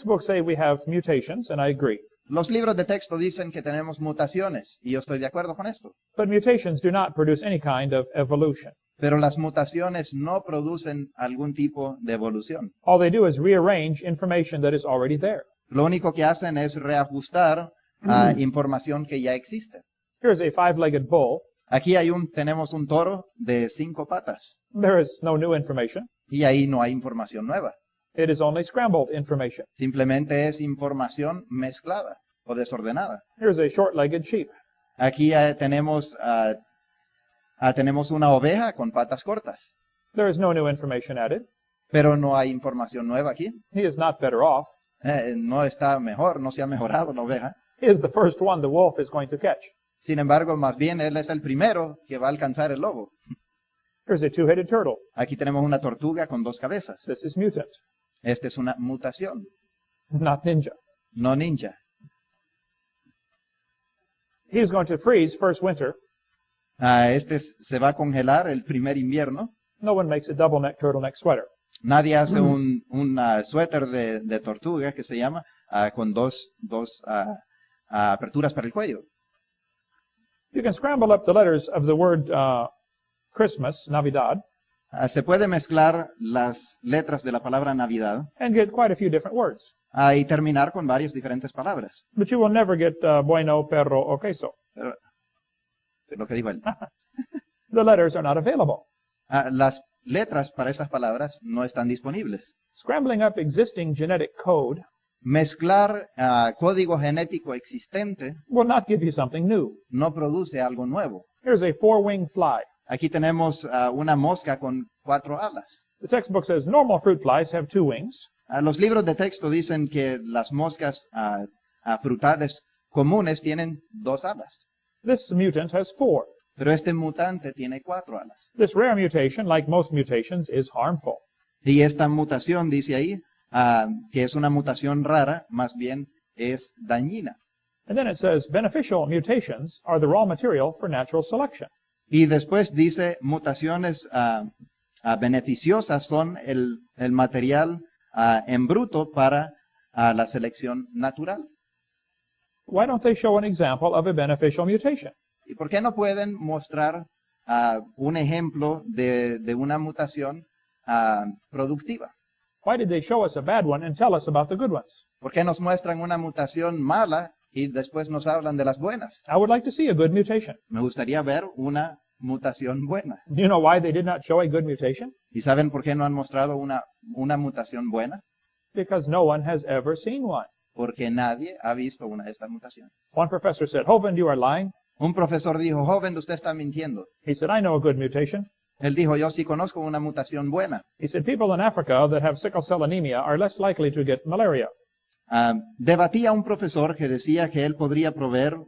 textbooks say we have mutations, and I agree. Los libros de texto dicen que tenemos mutaciones, y yo estoy de acuerdo con esto. But mutations do not produce any kind of evolution. Pero las mutaciones no producen algún tipo de evolución. All they do is rearrange information that is already there. Lo único que hacen es reajustar información que ya existe. Here's a five-legged bull. Aquí tenemos un toro de 5 patas, There is no new information. y ahí no hay información nueva. It is only scrambled information. Simplemente es información mezclada o desordenada. Here's a short-legged sheep. Aquí tenemos una oveja con patas cortas, There is no new information added. pero no hay información nueva aquí. He is not better off. No está mejor, no se ha mejorado la oveja. He is the first one the wolf is going to catch. Sin embargo, más bien él es el primero que va a alcanzar el lobo. Here's a two-headed turtle. Aquí tenemos una tortuga con 2 cabezas. This is mutant, Esta es una mutación, not ninja. no ninja. He is going to freeze first winter. Se va a congelar el primer invierno. No one makes a double-neck turtleneck sweater. Nadie hace un suéter de tortuga que se llama con dos aperturas para el cuello. You can scramble up the letters of the word Christmas, Navidad, Se puede mezclar las letras de la palabra Navidad and get quite a few different words. y terminar con varias diferentes palabras. But you will never get bueno, perro, o queso. Pero, es lo que dijo él. The letters are not available. Las letras para esas palabras no están disponibles. Scrambling up existing genetic code Mezclar código genético existente will not give you something new. no produce algo nuevo. Here's a four-winged fly. Aquí tenemos una mosca con 4 alas. The textbook says normal fruit flies have 2 wings. Los libros de texto dicen que las moscas frutales comunes tienen 2 alas, This mutant has 4. pero este mutante tiene 4 alas. This rare mutation, like most mutations, is harmful. Y esta mutación, dice ahí, que es una mutación rara, más bien es dañina. And then it says beneficial mutations are the raw material for natural selection. Y después dice, mutaciones beneficiosas son el material en bruto para la selección natural. Why don't they show an example of a beneficial mutation? ¿Y por qué no pueden mostrar un ejemplo de una mutación productiva? Why did they show us a bad one and tell us about the good ones? ¿Por qué nos muestran una mutación mala y después nos hablan de las buenas? I would like to see a good mutation. Me gustaría ver una mutación buena. Do you know why they did not show a good mutation? ¿Y saben por qué no han mostrado una mutación buena? Because no one has ever seen one. Porque nadie ha visto una de estas mutaciones. One professor said, Hovind, you are lying. Un profesor dijo, joven, usted está mintiendo. He said, I know a good mutation. Él dijo, yo sí conozco una mutación buena. He said, people in Africa that have sickle cell anemia are less likely to get malaria. Debatía un profesor que decía que él podría proveer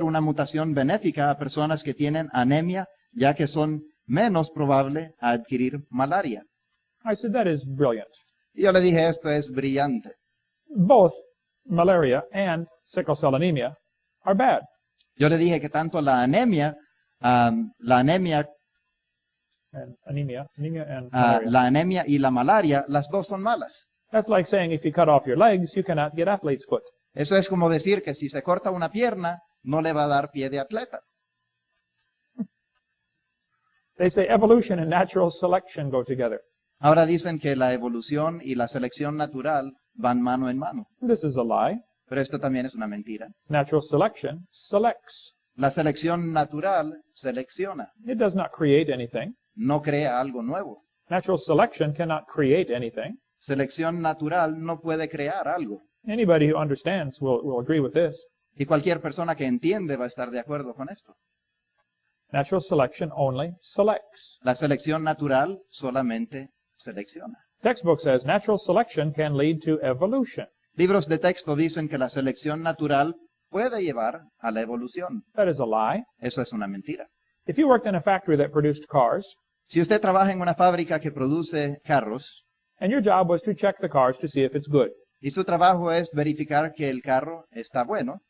una mutación benéfica a personas que tienen anemia, ya que son menos probables a adquirir malaria. I said, that is brilliant. Y yo le dije, esto es brillante. Both malaria and sickle cell anemia are bad. Yo le dije que tanto la anemia And anemia and malaria. la anemia y la malaria, las dos son malas. That's like saying if you cut off your legs, you cannot get athlete's foot. Eso es como decir que si se corta una pierna, no le va a dar pie de atleta. They say evolution and natural selection go together. Ahora dicen que la evolución y la selección natural van mano en mano. This is a lie. Pero esto también es una mentira. Natural selection selects. La selección natural selecciona, It does not create anything. no crea algo nuevo. Natural selection cannot create anything. Selección natural no puede crear algo. Anybody who understands will agree with this. Y cualquier persona que entiende va a estar de acuerdo con esto. Natural selection only selects. La selección natural solamente selecciona. Textbook says natural selection can lead to evolution. Libros de texto dicen que la selección natural puede llevar a la evolución. That is a lie. Eso es una mentira. If you worked in a factory that produced cars, Si usted trabaja en una fábrica que produce carros and your job was to check the cars to see if it's good, y su trabajo es verificar que el carro está bueno,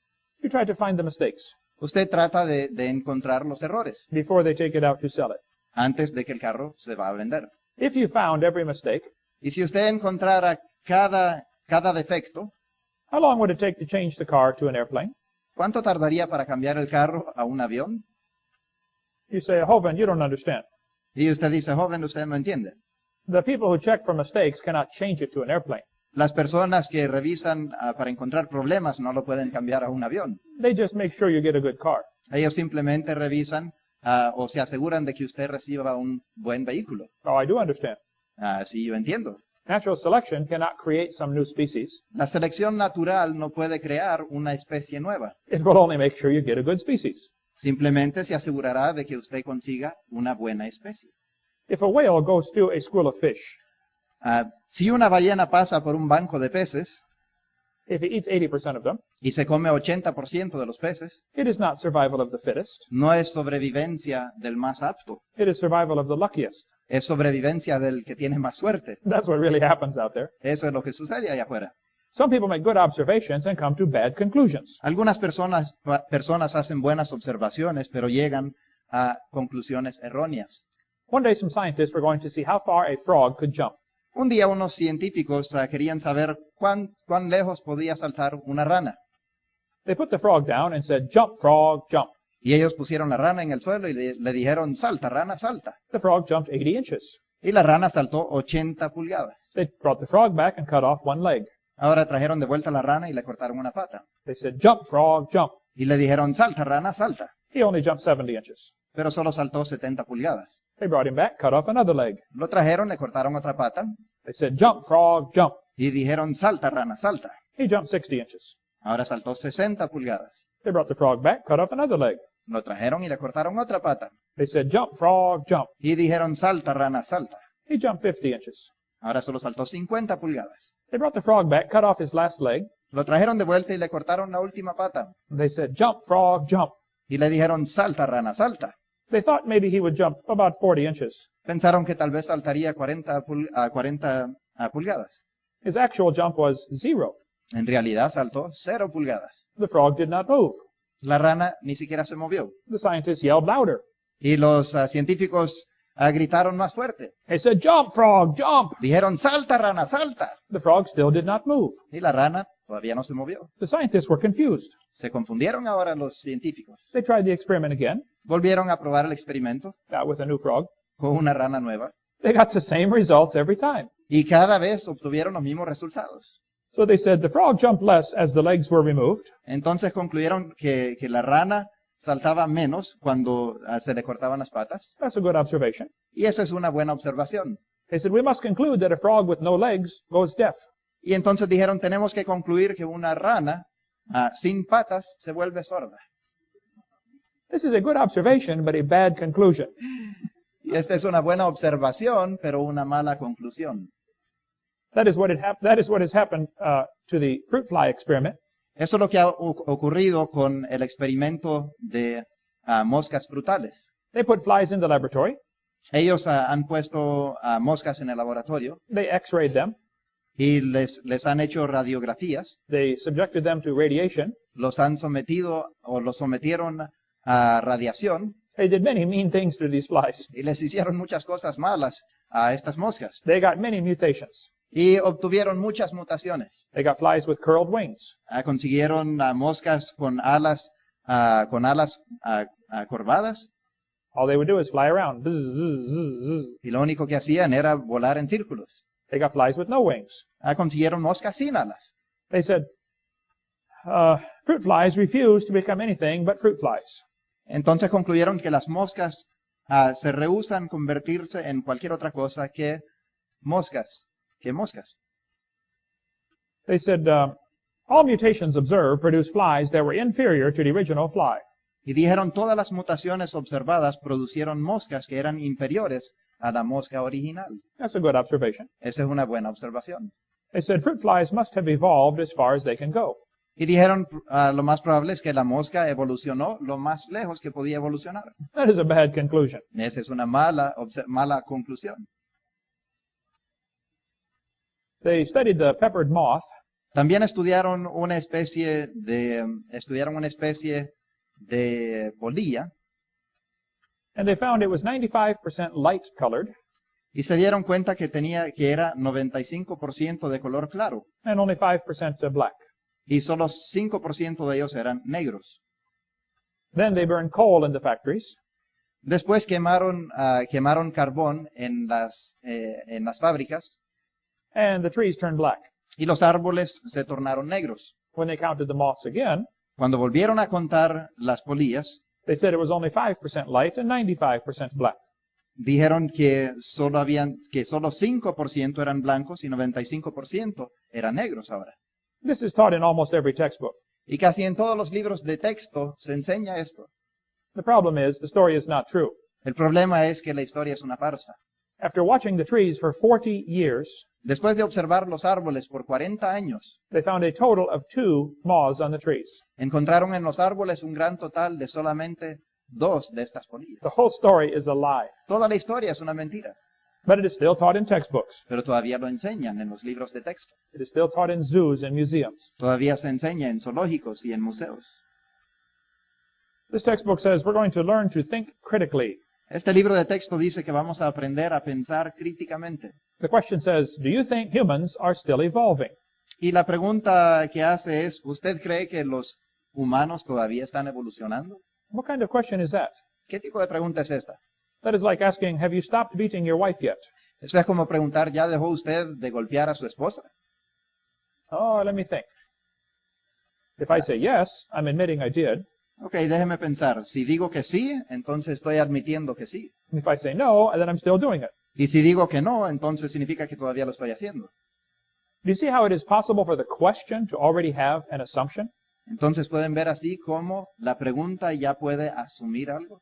you try to find the mistakes usted trata de encontrar los errores before they take it out to sell it. antes de que el carro se va a vender. If you found every mistake, Y si usted encontrara cada defecto, how long would it take to change the car to an airplane? ¿cuánto tardaría para cambiar el carro a un avión? You say, Hovind, you don't understand. Y usted dice, joven, usted no entiende. The people who check for mistakes cannot change it to an airplane. Las personas que revisan para encontrar problemas no lo pueden cambiar a un avión. They just make sure you get a good car. Ellos simplemente revisan o se aseguran de que usted reciba un buen vehículo. Oh, I do understand. Sí, yo entiendo. Natural selection cannot create some new species. La selección natural no puede crear una especie nueva. It will only make sure you get a good species. Simplemente se asegurará de que usted consiga una buena especie. If a whale goes through a school of fish, Si una ballena pasa por un banco de peces if he eats 80% of them, y se come 80% de los peces, it is not survival of the fittest. no es sobrevivencia del más apto, It is survival of the luckiest. es sobrevivencia del que tiene más suerte. That's what really happens out there. Eso es lo que sucede allá afuera. Some people make good observations and come to bad conclusions. Algunas personas hacen buenas observaciones, pero llegan a conclusiones erróneas. One day, some scientists were going to see how far a frog could jump. Un día unos científicos querían saber cuán lejos podía saltar una rana. They put the frog down and said, "Jump, frog, jump." Y ellos pusieron la rana en el suelo y le dijeron, salta, rana, salta. The frog jumped 80 inches. Y la rana saltó 80 pulgadas. They brought the frog back and cut off one leg. Ahora trajeron de vuelta la rana y le cortaron una pata. They said, "Jump, frog, jump." Y le dijeron, salta, rana, salta. He only jumped 70 inches. Pero solo saltó 70 pulgadas. They brought him back, cut off another leg. Lo trajeron, le cortaron otra pata They said, "Jump, frog, jump." y dijeron, salta, rana, salta. He jumped 60 inches. Ahora saltó 60 pulgadas. They brought the frog back, cut off another leg. Lo trajeron y le cortaron otra pata. They said, "Jump, frog, jump." Y dijeron, salta, rana, salta. He jumped 50 inches. Ahora solo saltó 50 pulgadas. They brought the frog back, cut off his last leg. Lo trajeron de vuelta y le cortaron la última pata. They said, "Jump, frog, jump." Y le dijeron, salta, rana, salta. They thought maybe he would jump about 40 inches. Pensaron que tal vez saltaría 40 pulgadas. His actual jump was 0. En realidad saltó 0 pulgadas. The frog did not move. La rana ni siquiera se movió. The scientists yelled louder. Y los científicos gritaron más fuerte. They said, "Jump, frog, jump." Dijeron, salta, rana, salta. The frog still did not move. Y la rana todavía no se movió. The scientists were confused. Se confundieron ahora los científicos. They tried the experiment again, Volvieron a probar el experimento with a new frog. con una rana nueva. They got the same results every time. Y cada vez obtuvieron los mismos resultados. So they said the frog jumped less as the legs were removed, Entonces concluyeron que la rana saltaba menos cuando se le cortaban las patas. That's a good observation. Y esa es una buena observación. They said we must conclude that a frog with no legs goes deaf. Y entonces dijeron, tenemos que concluir que una rana sin patas se vuelve sorda. This is a good observation, but a bad conclusion. Y esta es una buena observación, pero una mala conclusión. That is what has happened to the fruit fly experiment. Eso es lo que ha ocurrido con el experimento de moscas frutales. They put flies in the laboratory. Ellos han puesto moscas en el laboratorio They x-rayed them. y les han hecho radiografías. They subjected them to radiation. Los han sometido o los sometieron a radiación They did many mean things to these flies. y les hicieron muchas cosas malas a estas moscas. They got many mutations. Y obtuvieron muchas mutaciones. They got flies with curled wings. Consiguieron moscas con alas curvadas All they would do is fly around. Bzz, bzz, bzz, bzz. y lo único que hacían era volar en círculos. They got flies with no wings. Consiguieron moscas sin alas. They said, fruit flies refuse to become anything but fruit flies. Entonces concluyeron que las moscas se rehúsan convertirse en cualquier otra cosa que moscas. They said, all mutations observed produce flies that were inferior to the original fly. Y dijeron, todas las mutaciones observadas producieron moscas que eran inferiores a la mosca original. That's a good observation. Esa es una buena observación. They said fruit flies must have evolved as far as they can go. Y dijeron, lo más probable es que la mosca evolucionó lo más lejos que podía evolucionar. That is a bad conclusion. Esa es una mala conclusión. They studied the peppered moth. También estudiaron una especie de polilla And they found it was 95% light colored. Y se dieron cuenta que era 95% de color claro. and only 5% black. Y solo 5% de ellos eran negros. Then they burned coal in the factories, Después quemaron carbón en las fábricas and the trees turned black. y los árboles se tornaron negros. When they counted the moths again, Cuando volvieron a contar las polillas, they said it was only 5% light and 95% black. dijeron que solo 5% eran blancos y 95% eran negros ahora. This is taught in almost every textbook. Y casi en todos los libros de texto se enseña esto. The problem is the story is not true. El problema es que la historia es una farsa. After watching the trees for 40 years, Después de observar los árboles por 40 años, they found a total of 2 moths on the trees. encontraron en los árboles un gran total de solamente 2 de estas polillas. The whole story is a lie, Toda la historia es una mentira, but it is still taught in textbooks. pero todavía lo enseñan en los libros de texto. It is still taught in zoos and museums. Todavía se enseña en zoológicos y en museos. This textbook says we're going to learn to think critically. Este libro de texto dice que vamos a aprender a pensar críticamente. The question says, do you think humans are still evolving? Y la pregunta que hace es, ¿usted cree que los humanos todavía están evolucionando? What kind of question is that? ¿Qué tipo de pregunta es esta? That is like asking, have you stopped beating your wife yet? Esto es como preguntar, ¿ya dejó usted de golpear a su esposa? Oh, let me think. If I say yes, I'm admitting I did. Ok, déjeme pensar. Si digo que sí, entonces estoy admitiendo que sí. And if I say no, then I'm still doing it. Y si digo que no, entonces significa que todavía lo estoy haciendo. Do you see how it is possible for the question to already have an assumption? Entonces pueden ver así cómo la pregunta ya puede asumir algo.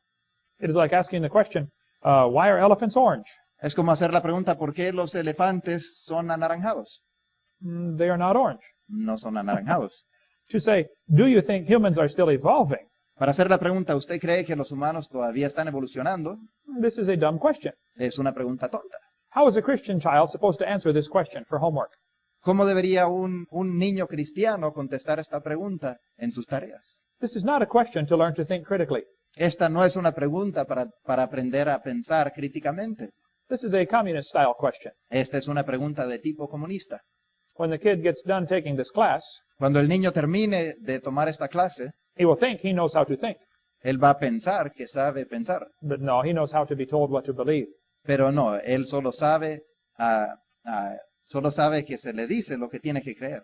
It is like asking the question, why are elephants orange? Es como hacer la pregunta, ¿por qué los elefantes son anaranjados? They are not orange. No son anaranjados. To say, do you think humans are still evolving? Para hacer la pregunta, ¿usted cree que los humanos todavía están evolucionando? This is a dumb question. Es una pregunta tonta. How is a Christian child supposed to answer this question for homework? ¿Cómo debería un niño cristiano contestar esta pregunta en sus tareas? This is not a question to learn to think critically. Esta no es una pregunta para aprender a pensar críticamente. This is a communist-style question. Esta es una pregunta de tipo comunista. When the kid gets done taking this class, Cuando el niño termine de tomar esta clase, he will think he knows how to think. él va a pensar que sabe pensar. But no, he knows how to be told what to believe. Pero no, él solo sabe que se le dice lo que tiene que creer.